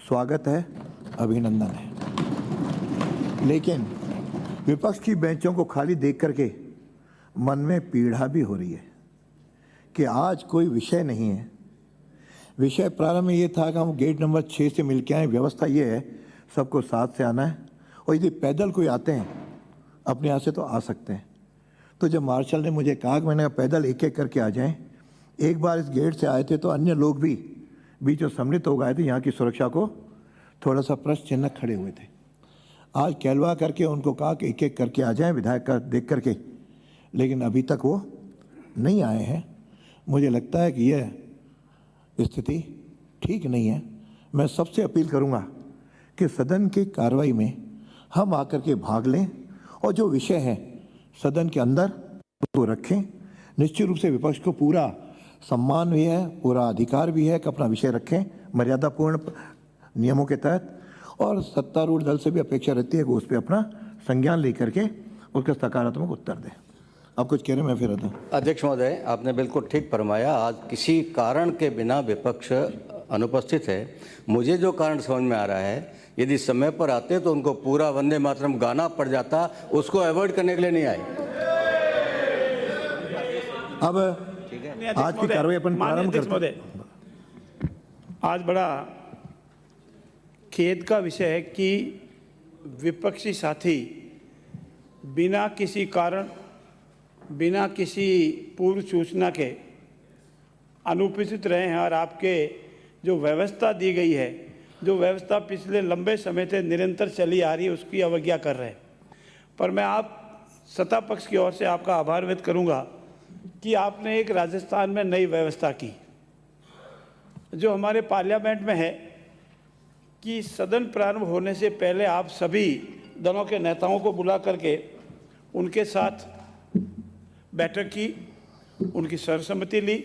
स्वागत है, अभिनंदन है। लेकिन विपक्ष की बेंचों को खाली देख करके मन में पीड़ा भी हो रही है कि आज कोई विषय नहीं है। विषय प्रारंभ में ये था कि हम गेट नंबर 6 से मिल के आए। व्यवस्था ये है सबको साथ से आना है, और यदि पैदल कोई आते हैं अपने यहाँ से तो आ सकते हैं। तो जब मार्शल ने मुझे कहा कि मैंने कहा पैदल एक एक करके आ जाएं। एक बार इस गेट से आए थे तो अन्य लोग भी बीच में सम्मिलित हो गए थे, यहाँ की सुरक्षा को थोड़ा सा प्रश्न चिन्ह खड़े हुए थे। आज कहलवा करके उनको कहा कि एक एक करके आ जाएं विधायक का देख करके, लेकिन अभी तक वो नहीं आए हैं। मुझे लगता है कि यह स्थिति ठीक नहीं है। मैं सबसे अपील करूंगा कि सदन की कार्रवाई में हम आकर के भाग लें और जो विषय है सदन के अंदर उसको रखें। निश्चित रूप से विपक्ष को पूरा सम्मान भी है, पूरा अधिकार भी है कि अपना विषय रखें मर्यादापूर्ण नियमों के तहत, और सत्तारूढ़ दल से भी अपेक्षा रहती है कि उस पर अपना संज्ञान लेकर के उसका सकारात्मक उत्तर दें। आप कुछ कह रहे हैं, मैं फिर आता हूँ। अध्यक्ष महोदय, आपने बिल्कुल ठीक फरमाया। आज किसी कारण के बिना विपक्ष अनुपस्थित है। मुझे जो कारण समझ में आ रहा है, यदि समय पर आते तो उनको पूरा वंदे मातरम गाना पड़ जाता, उसको अवॉइड करने के लिए नहीं आए। अब आज की कार्रवाई अपन प्रारंभ करते हैं। आज बड़ा खेद का विषय है कि विपक्षी साथी बिना किसी कारण, बिना किसी पूर्व सूचना के अनुपस्थित रहे हैं, और आपके जो व्यवस्था दी गई है, जो व्यवस्था पिछले लंबे समय से निरंतर चली आ रही है, उसकी अवज्ञा कर रहे हैं। पर मैं आप सत्ता पक्ष की ओर से आपका आभार व्यक्त करूंगा कि आपने एक राजस्थान में नई व्यवस्था की, जो हमारे पार्लियामेंट में है कि सदन प्रारंभ होने से पहले आप सभी दलों के नेताओं को बुला करके उनके साथ बैठक की, उनकी सर्वसम्मति ली,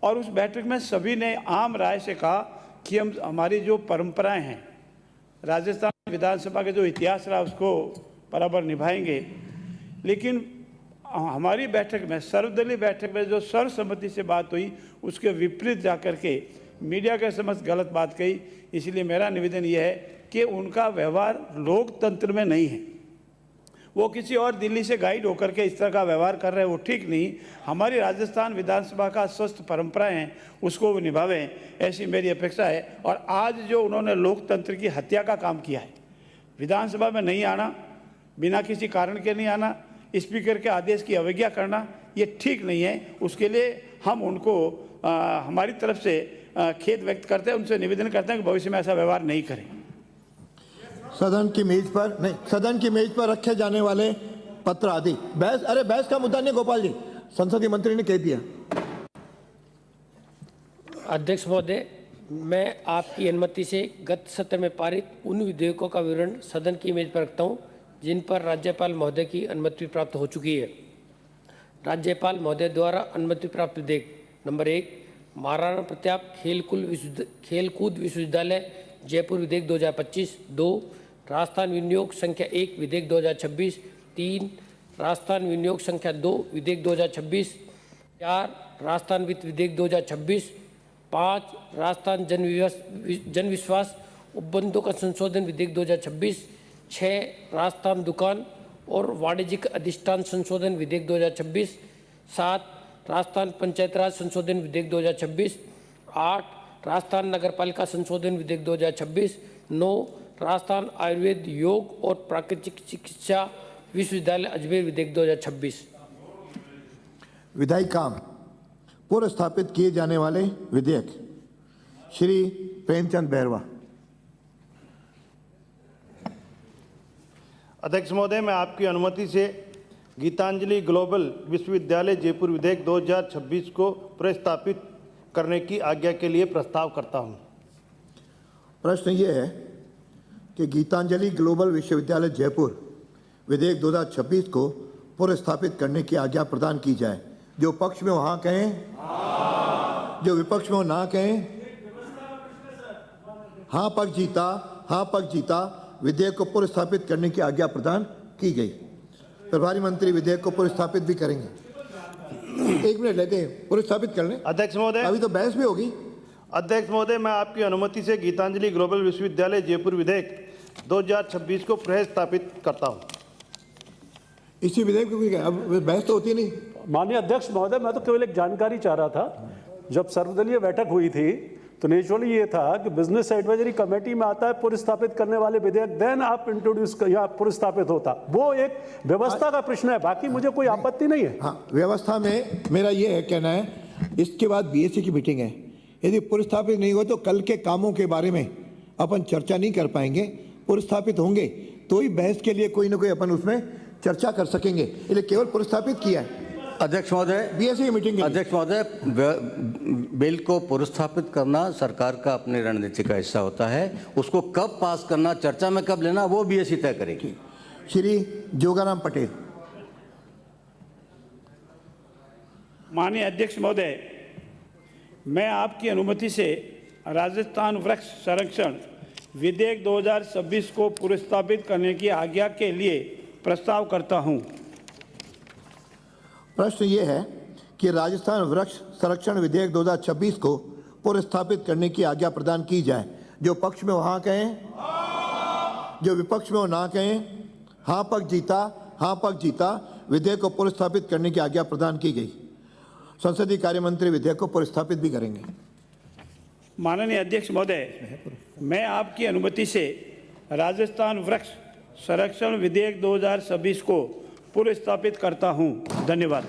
और उस बैठक में सभी ने आम राय से कहा कि हम हमारी जो परंपराएं हैं, राजस्थान विधानसभा के जो इतिहास रहा उसको बराबर निभाएंगे। लेकिन हमारी बैठक में, सर्वदलीय बैठक में जो सर्वसम्मति से बात हुई, उसके विपरीत जाकर के मीडिया के समक्ष गलत बात कही। इसलिए मेरा निवेदन यह है कि उनका व्यवहार लोकतंत्र में नहीं है। वो किसी और दिल्ली से गाइड होकर के इस तरह का व्यवहार कर रहे हैं, वो ठीक नहीं। हमारी राजस्थान विधानसभा का स्वस्थ परंपराएं हैं, उसको वो निभावें, ऐसी मेरी अपेक्षा है। और आज जो उन्होंने लोकतंत्र की हत्या का काम किया है, विधानसभा में नहीं आना, बिना किसी कारण के नहीं आना, स्पीकर के आदेश की अवज्ञा करना, ये ठीक नहीं है। उसके लिए हम उनको हमारी तरफ से खेद व्यक्त करते हैं, उनसे निवेदन करते हैं कि भविष्य में ऐसा व्यवहार नहीं करें। सदन की मेज पर नहीं, सदन की मेज पर रखे जाने वाले पत्र आदि बहस का मुद्दा नहीं। गोपाल जी, संसदीय मंत्री ने कह दिया। अध्यक्ष महोदय, मैं आपकी अनुमति से गत सत्र में पारित उन विधेयकों का विवरण सदन की मेज पर रखता हूं जिन पर राज्यपाल महोदय की अनुमति प्राप्त हो चुकी है। राज्यपाल महोदय द्वारा अनुमति प्राप्त विधेयक नंबर 1, महाराणा प्रताप खेलकूद विश्वविद्यालय जयपुर विधेयक 2025। 2, राजस्थान विनियोग संख्या 1 विधेयक 2026। 3, राजस्थान विनियोग संख्या 2 विधेयक 2026। 4, राजस्थान वित्त विधेयक 2026। 5, राजस्थान जन विश्वास उपबंधों का संशोधन विधेयक 2026। 6, राजस्थान दुकान और वाणिज्यिक अधिष्ठान संशोधन विधेयक 2026। 7, राजस्थान पंचायत राज संशोधन विधेयक 2026। 8, राजस्थान नगरपालिका संशोधन विधेयक 2026। 9, राजस्थान आयुर्वेद योग और प्राकृतिक चिकित्सा विश्वविद्यालय अजमेर विधेयक 2026। विधायी काम पूर्व स्थापित किए जाने वाले विधेयक श्री प्रेमचंद बैरवा। अध्यक्ष महोदय, मैं आपकी अनुमति से गीतांजलि ग्लोबल विश्वविद्यालय जयपुर विधेयक 2026 को प्रस्तापित करने की आज्ञा के लिए प्रस्ताव करता हूं। प्रश्न ये है कि गीतांजलि ग्लोबल विश्वविद्यालय जयपुर विधेयक 2026 को पुनर्स्थापित करने की आज्ञा प्रदान की जाए। जो पक्ष में वहाँ कहें, जो विपक्ष में ना कहें। हाँ पक्ष जीता, हाँ पक्ष जीता। विधेयक को पुनर्स्थापित करने की आज्ञा प्रदान की गई। प्रभारी मंत्री विधेयक को पुनर्स्थापित भी करेंगे। एक मिनट लेते हैं, पुनर्स्थापित कर लें। अध्यक्ष महोदय, अभी तो बहस भी होगी। अध्यक्ष महोदय, मैं आपकी अनुमति से गीतांजलि ग्लोबल विश्वविद्यालय जयपुर विधेयक 2026 को प्रस्थापित करता हूं। इसी विधेयक को क्या अब बहस तो होती नहीं। माननीय अध्यक्ष महोदय, मैं तो केवल एक जानकारी चाह रहा था। जब सर्वदलीय बैठक हुई थी तो नेचुरली ये था कि बिजनेस एडवाइजरी कमेटी में आता है पुरस्थापित करने वाले विधेयक, देन आप इंट्रोड्यूस या पुरस्थापित होता, वो एक व्यवस्था का प्रश्न है, बाकी मुझे कोई आपत्ति नहीं है। हाँ, व्यवस्था में मेरा ये है कहना है, इसके बाद बीएससी की मीटिंग है, यदि पुरस्थापित नहीं हो तो कल के कामों के बारे में अपन चर्चा नहीं कर पाएंगे। पुरस्थापित होंगे तो ही बहस के लिए कोई ना कोई अपन उसमें चर्चा कर सकेंगे, इसलिए केवल पुरस्थापित किया है अध्यक्ष महोदय, बीएससी की मीटिंग के लिए। अध्यक्ष महोदय, बिल को पुरस्थापित करना सरकार का अपनी रणनीति का हिस्सा होता है। उसको कब पास करना, चर्चा में कब लेना, वो बीएससी तय करेगी। श्री जोगाराम पटेल। माननीय अध्यक्ष महोदय, मैं आपकी अनुमति से राजस्थान वृक्ष संरक्षण विधेयक 2026 को पुरस्थापित करने की आज्ञा के लिए प्रस्ताव करता हूं। प्रश्न ये है कि राजस्थान वृक्ष संरक्षण विधेयक 2026 को पुरस्थापित करने की आज्ञा प्रदान की जाए। जो पक्ष में वो हाँ कहें, जो विपक्ष में वो ना कहें। हाँ पक्ष जीता, हाँ पक्ष जीता। विधेयक को पुरस्थापित करने की आज्ञा प्रदान की गई। संसदीय कार्य मंत्री विधेयक को पुरस्थापित भी करेंगे। माननीय अध्यक्ष महोदय, मैं आपकी अनुमति से राजस्थान वृक्ष संरक्षण विधेयक 2026 को पुरस्थापित करता हूं। धन्यवाद।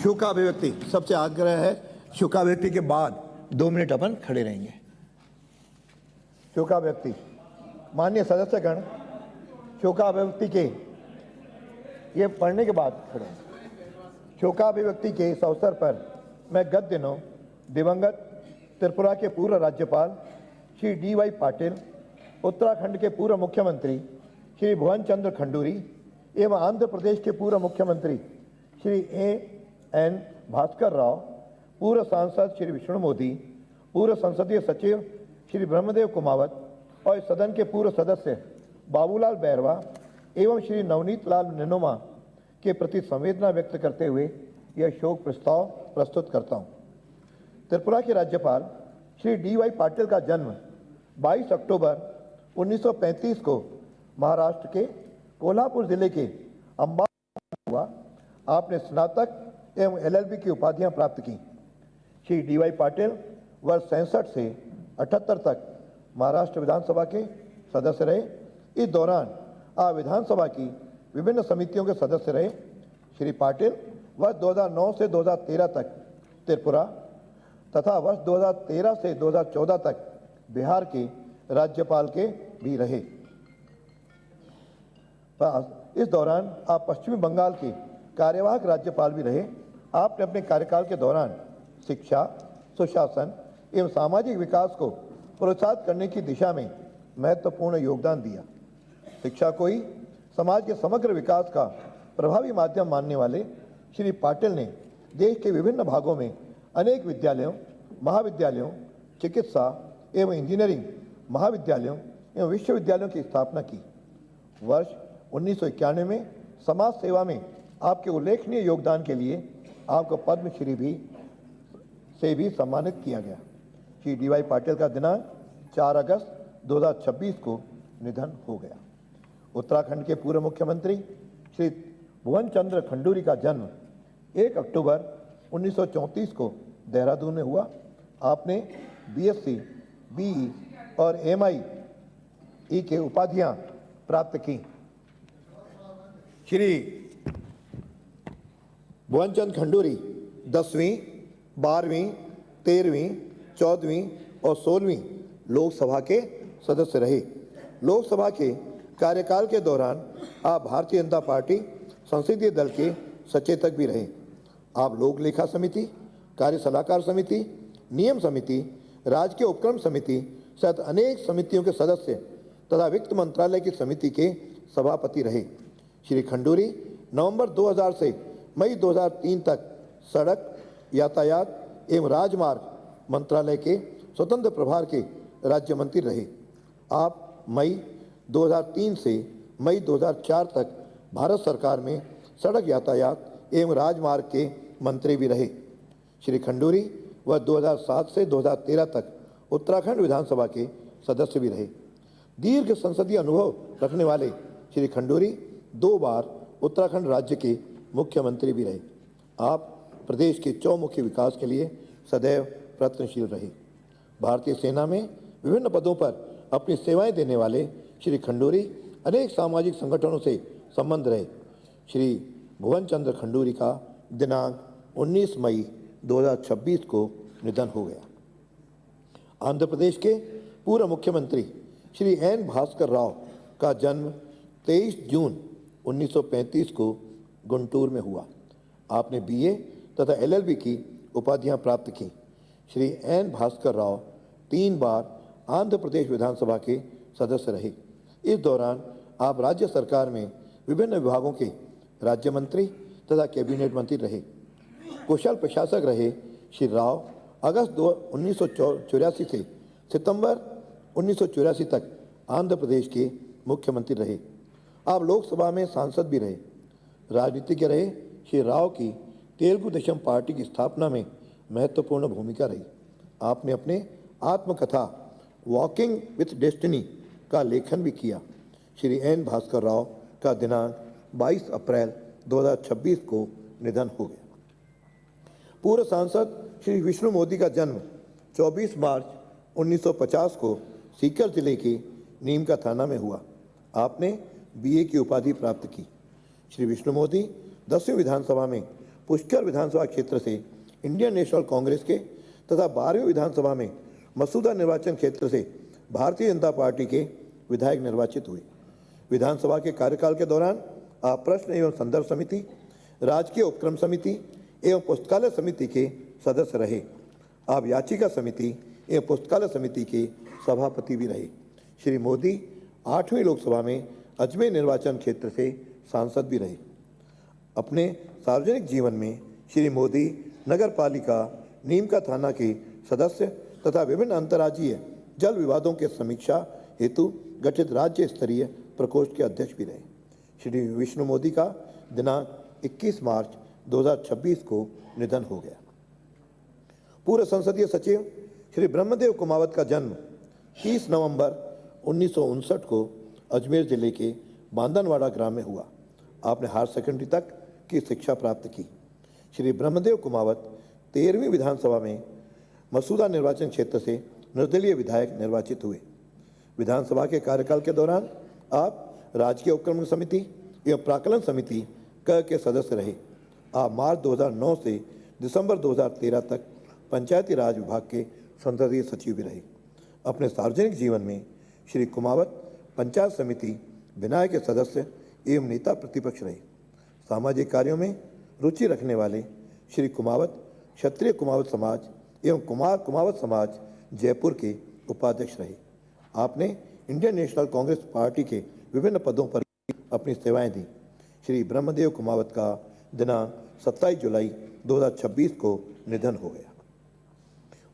शोका अभिव्यक्ति, सबसे आग्रह है शोका अभिव्यक्ति के बाद 2 मिनट अपन खड़े रहेंगे। शोका अभिव्यक्ति, माननीय सदस्यगण, शोका अभिव्यक्ति के ये पढ़ने के बाद खड़े हैं। शोका अभिव्यक्ति के इस अवसर पर मैं गत दिनों दिवंगत त्रिपुरा के पूर्व राज्यपाल श्री D.Y. पाटिल, उत्तराखंड के पूर्व मुख्यमंत्री श्री भुवन चंद्र खंडूरी एवं आंध्र प्रदेश के पूर्व मुख्यमंत्री श्री A.N. भास्कर राव, पूर्व सांसद श्री विष्णु मोदी, पूर्व संसदीय सचिव श्री ब्रह्मदेव कुमावत और सदन के पूर्व सदस्य बाबूलाल बैरवा एवं श्री नवनीत लाल निनोमा के प्रति संवेदना व्यक्त करते हुए यह शोक प्रस्ताव प्रस्तुत करता हूँ। त्रिपुरा के राज्यपाल श्री D.Y. पाटिल का जन्म 22 अक्टूबर 1935 को महाराष्ट्र के कोल्हापुर जिले के अंबा हुआ। आपने स्नातक एवं LLB की उपाधियां प्राप्त की। श्री D.Y. पाटिल वर्ष 67 से 78 तक महाराष्ट्र विधानसभा के सदस्य रहे। इस दौरान आप विधानसभा की विभिन्न समितियों के सदस्य रहे। श्री पाटिल वर्ष 2009 से 2013 तक त्रिपुरा तथा वर्ष 2013 से 2014 तक बिहार के राज्यपाल के भी रहे। इस दौरान आप पश्चिमी बंगाल के कार्यवाहक राज्यपाल भी रहे। आपने अपने कार्यकाल के दौरान शिक्षा, सुशासन एवं सामाजिक विकास को प्रोत्साहित करने की दिशा में महत्वपूर्ण योगदान दिया। शिक्षा को ही समाज के समग्र विकास का प्रभावी माध्यम मानने वाले श्री पाटिल ने देश के विभिन्न भागों में अनेक विद्यालयों, महाविद्यालयों, चिकित्सा एवं इंजीनियरिंग महाविद्यालयों एवं विश्वविद्यालयों की स्थापना की। वर्ष 1991 में समाज सेवा में आपके उल्लेखनीय योगदान के लिए आपको पद्मश्री से भी सम्मानित किया गया। श्री D.Y. पाटिल का दिनांक 4 अगस्त 2026 को निधन हो गया। उत्तराखंड के पूर्व मुख्यमंत्री श्री भुवन चंद्र खंडूरी का जन्म 1 अक्टूबर 1934 को देहरादून में हुआ। आपने BSc, BE और MIE के उपाधियां प्राप्त की। श्री भुवनचंद खंडूरी 10वीं, 12वीं, 13वीं, 14वीं और 16वीं लोकसभा के सदस्य रहे। लोकसभा के कार्यकाल के दौरान आप भारतीय जनता पार्टी संसदीय दल के सचेतक भी रहे। आप लोक लेखा समिति, कार्य सलाहकार समिति, नियम समिति, राजकीय उपक्रम समिति सहित अनेक समितियों के सदस्य तथा वित्त मंत्रालय की समिति के सभापति रहे। श्री खंडूरी नवंबर 2000 से मई 2003 तक सड़क, यातायात एवं राजमार्ग मंत्रालय के स्वतंत्र प्रभार के राज्य मंत्री रहे। आप मई 2003 से मई 2004 तक भारत सरकार में सड़क यातायात एवं राजमार्ग के मंत्री भी रहे। श्री खंडूरी वह 2007 से 2013 तक उत्तराखंड विधानसभा के सदस्य भी रहे। दीर्घ संसदीय अनुभव रखने वाले श्री खंडूरी 2 बार उत्तराखंड राज्य के मुख्यमंत्री भी रहे। आप प्रदेश के चौमुखी विकास के लिए सदैव प्रयत्नशील रहे। भारतीय सेना में विभिन्न पदों पर अपनी सेवाएं देने वाले श्री खंडूरी अनेक सामाजिक संगठनों से संबंध रहे। श्री भुवन चंद्र खंडूरी का दिनांक 19 मई 2026 को निधन हो गया। आंध्र प्रदेश के पूर्व मुख्यमंत्री श्री एन भास्कर राव का जन्म 23 जून 1935 को गुंटूर में हुआ। आपने बीए तथा एलएलबी की उपाधियां प्राप्त की। श्री एन भास्कर राव 3 बार आंध्र प्रदेश विधानसभा के सदस्य रहे। इस दौरान आप राज्य सरकार में विभिन्न विभागों के राज्य मंत्री तथा कैबिनेट मंत्री रहे। कुशल प्रशासक रहे श्री राव अगस्त 1984 से सितंबर 1984 तक आंध्र प्रदेश के मुख्यमंत्री रहे। आप लोकसभा में सांसद भी रहे। राजनीतिज्ञ रहे श्री राव की तेलुगु देशम पार्टी की स्थापना में महत्वपूर्ण भूमिका रही। आपने अपने आत्मकथा वॉकिंग विथ डेस्टिनी का लेखन भी किया। श्री एन भास्कर राव का दिनांक 22 अप्रैल 2026 को निधन हो गया। पूर्व सांसद श्री विष्णु मोदी का जन्म 24 मार्च 1950 को सीकर जिले के नीमका थाना में हुआ। आपने बीए की उपाधि प्राप्त की। श्री विष्णु मोदी 10वीं विधानसभा में पुष्कर विधानसभा क्षेत्र से इंडियन नेशनल कांग्रेस के तथा 12वीं विधानसभा में मसूदा निर्वाचन क्षेत्र से भारतीय जनता पार्टी के विधायक निर्वाचित हुए। विधानसभा के कार्यकाल के दौरान आप प्रश्न एवं संदर्भ समिति, राजकीय उपक्रम समिति एवं पुस्तकालय समिति के सदस्य रहे। आप याचिका समिति एवं पुस्तकालय समिति के सभापति भी रहे। श्री मोदी 8वीं लोकसभा में अजमेर निर्वाचन क्षेत्र से सांसद भी रहे। अपने सार्वजनिक जीवन में श्री मोदी नगर पालिका नीमका थाना के सदस्य तथा विभिन्न अंतर्राज्यीय जल विवादों के समीक्षा हेतु गठित राज्य स्तरीय प्रकोष्ठ के अध्यक्ष भी रहे। श्री विष्णु मोदी का दिनांक 21 मार्च 2026 को निधन हो गया। पूर्व संसदीय सचिव श्री ब्रह्मदेव कुमावत का जन्म 30 नवंबर 1959 को अजमेर जिले के बांदनवाड़ा ग्राम में हुआ। आपने हायर सेकेंडरी तक की शिक्षा प्राप्त की। श्री ब्रह्मदेव कुमावत 13वीं विधानसभा में मसूदा निर्वाचन क्षेत्र से निर्दलीय विधायक निर्वाचित हुए। विधानसभा के कार्यकाल के दौरान आप राजकीय उपक्रम समिति एवं प्राक्कलन समिति के सदस्य रहे। आप मार्च 2009 से दिसंबर 2013 तक पंचायती राज विभाग के संसदीय सचिव भी रहे। अपने सार्वजनिक जीवन में श्री कुमावत पंचायत समिति बिनाय के सदस्य एवं नेता प्रतिपक्ष रहे। सामाजिक कार्यों में रुचि रखने वाले श्री कुमावत क्षत्रिय कुमावत समाज एवं कुमार कुमावत समाज जयपुर के उपाध्यक्ष रहे। आपने इंडियन नेशनल कांग्रेस पार्टी के विभिन्न पदों पर अपनी सेवाएं दी। श्री ब्रह्मदेव कुमावत का दिनांक 27 जुलाई 2026 को निधन हो गया।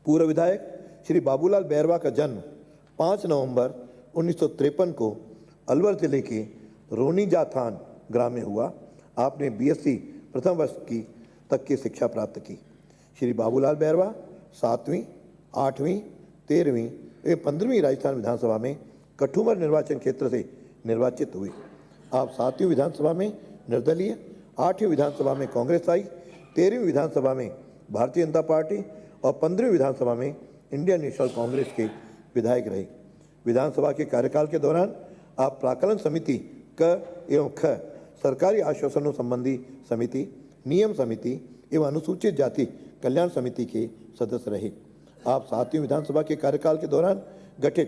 पूर्व विधायक श्री बाबूलाल बैरवा का जन्म 5 नवंबर 1953 को अलवर जिले के रोनीजाथान ग्राम में हुआ। आपने बीएससी प्रथम वर्ष तक की शिक्षा प्राप्त की। श्री बाबूलाल बैरवा 7वीं, 8वीं, 13वीं एवं 15वीं राजस्थान विधानसभा में कठुमर निर्वाचन क्षेत्र से निर्वाचित हुए। आप 7वीं विधानसभा में निर्दलीय, 8वीं विधानसभा में कांग्रेस आई, 13वीं विधानसभा में भारतीय जनता पार्टी और 15वीं विधानसभा में इंडियन नेशनल कांग्रेस के विधायक रहे। विधानसभा के कार्यकाल के दौरान आप प्राक्कलन समिति क एवं ख, सरकारी आश्वासनों संबंधी समिति, नियम समिति एवं अनुसूचित जाति कल्याण समिति के सदस्य रहे। आप 7वीं विधानसभा के कार्यकाल के दौरान गठित